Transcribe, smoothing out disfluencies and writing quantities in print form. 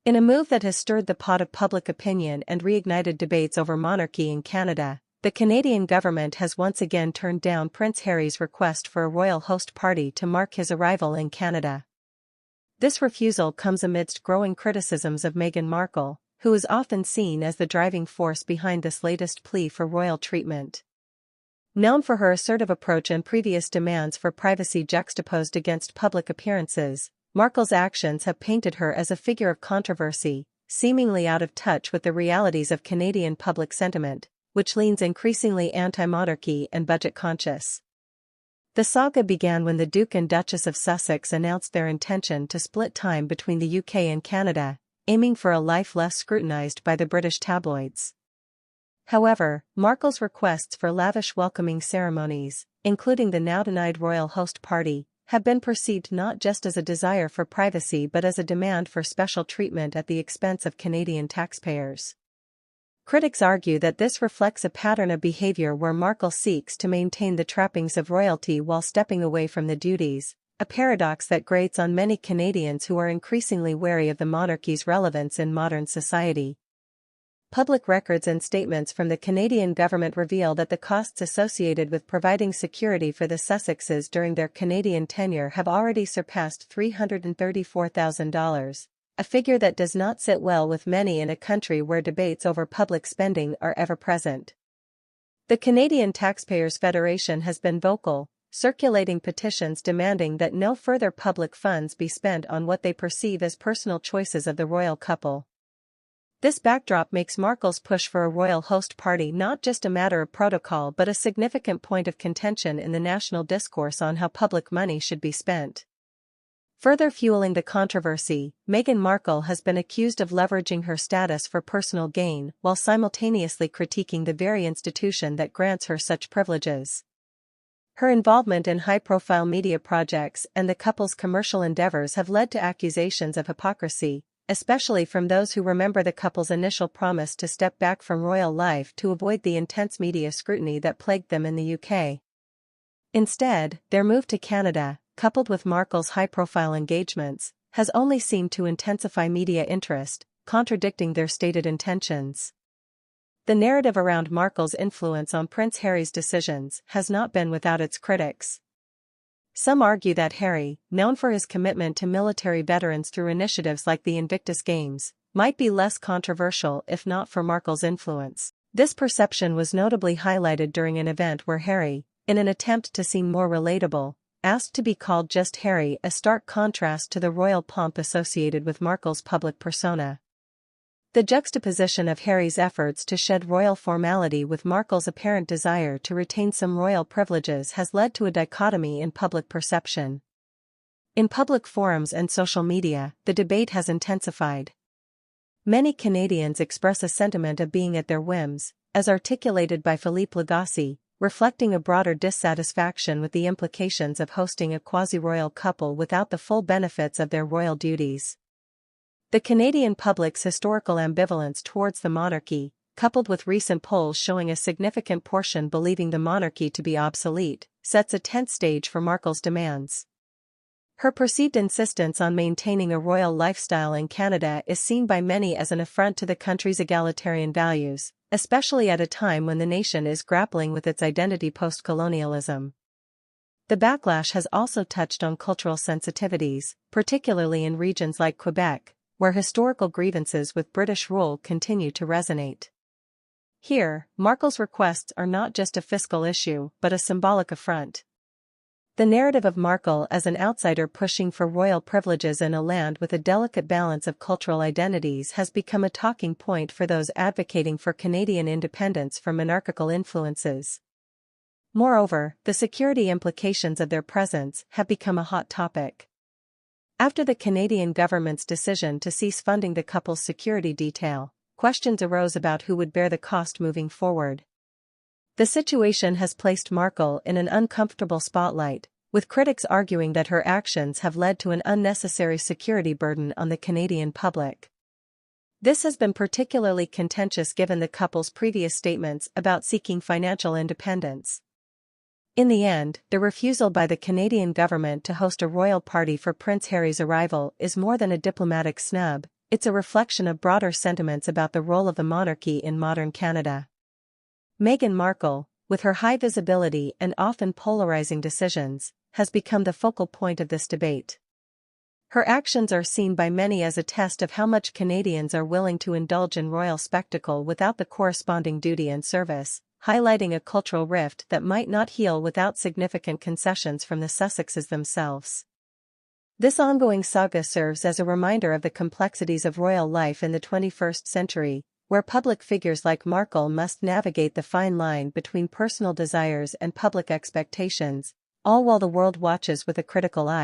In a move that has stirred the pot of public opinion and reignited debates over monarchy in Canada, the Canadian government has once again turned down Prince Harry's request for a royal host party to mark his arrival in Canada. This refusal comes amidst growing criticisms of Meghan Markle, who is often seen as the driving force behind this latest plea for royal treatment. Known for her assertive approach and previous demands for privacy juxtaposed against public appearances, Markle's actions have painted her as a figure of controversy, seemingly out of touch with the realities of Canadian public sentiment, which leans increasingly anti-monarchy and budget-conscious. The saga began when the Duke and Duchess of Sussex announced their intention to split time between the UK and Canada, aiming for a life less scrutinized by the British tabloids. However, Markle's requests for lavish welcoming ceremonies, including the now-denied royal host party, have been perceived not just as a desire for privacy but as a demand for special treatment at the expense of Canadian taxpayers. Critics argue that this reflects a pattern of behavior where Markle seeks to maintain the trappings of royalty while stepping away from the duties, a paradox that grates on many Canadians who are increasingly wary of the monarchy's relevance in modern society. Public records and statements from the Canadian government reveal that the costs associated with providing security for the Sussexes during their Canadian tenure have already surpassed $334,000, a figure that does not sit well with many in a country where debates over public spending are ever present. The Canadian Taxpayers Federation has been vocal, circulating petitions demanding that no further public funds be spent on what they perceive as personal choices of the royal couple. This backdrop makes Markle's push for a royal host party not just a matter of protocol but a significant point of contention in the national discourse on how public money should be spent. Further fueling the controversy, Meghan Markle has been accused of leveraging her status for personal gain while simultaneously critiquing the very institution that grants her such privileges. Her involvement in high-profile media projects and the couple's commercial endeavors have led to accusations of hypocrisy, especially from those who remember the couple's initial promise to step back from royal life to avoid the intense media scrutiny that plagued them in the UK. Instead, their move to Canada, coupled with Markle's high-profile engagements, has only seemed to intensify media interest, contradicting their stated intentions. The narrative around Markle's influence on Prince Harry's decisions has not been without its critics. Some argue that Harry, known for his commitment to military veterans through initiatives like the Invictus Games, might be less controversial if not for Markle's influence. This perception was notably highlighted during an event where Harry, in an attempt to seem more relatable, asked to be called just Harry, a stark contrast to the royal pomp associated with Markle's public persona. The juxtaposition of Harry's efforts to shed royal formality with Markle's apparent desire to retain some royal privileges has led to a dichotomy in public perception. In public forums and social media, the debate has intensified. Many Canadians express a sentiment of being at their whims, as articulated by Philippe Legacy, reflecting a broader dissatisfaction with the implications of hosting a quasi-royal couple without the full benefits of their royal duties. The Canadian public's historical ambivalence towards the monarchy, coupled with recent polls showing a significant portion believing the monarchy to be obsolete, sets a tense stage for Markle's demands. Her perceived insistence on maintaining a royal lifestyle in Canada is seen by many as an affront to the country's egalitarian values, especially at a time when the nation is grappling with its identity post-colonialism. The backlash has also touched on cultural sensitivities, particularly in regions like Quebec, where historical grievances with British rule continue to resonate. Here, Markle's requests are not just a fiscal issue but a symbolic affront. The narrative of Markle as an outsider pushing for royal privileges in a land with a delicate balance of cultural identities has become a talking point for those advocating for Canadian independence from monarchical influences. Moreover, the security implications of their presence have become a hot topic. After the Canadian government's decision to cease funding the couple's security detail, questions arose about who would bear the cost moving forward. The situation has placed Markle in an uncomfortable spotlight, with critics arguing that her actions have led to an unnecessary security burden on the Canadian public. This has been particularly contentious given the couple's previous statements about seeking financial independence. In the end, the refusal by the Canadian government to host a royal party for Prince Harry's arrival is more than a diplomatic snub, it's a reflection of broader sentiments about the role of the monarchy in modern Canada. Meghan Markle, with her high visibility and often polarizing decisions, has become the focal point of this debate. Her actions are seen by many as a test of how much Canadians are willing to indulge in royal spectacle without the corresponding duty and service, highlighting a cultural rift that might not heal without significant concessions from the Sussexes themselves. This ongoing saga serves as a reminder of the complexities of royal life in the 21st century, where public figures like Markle must navigate the fine line between personal desires and public expectations, all while the world watches with a critical eye.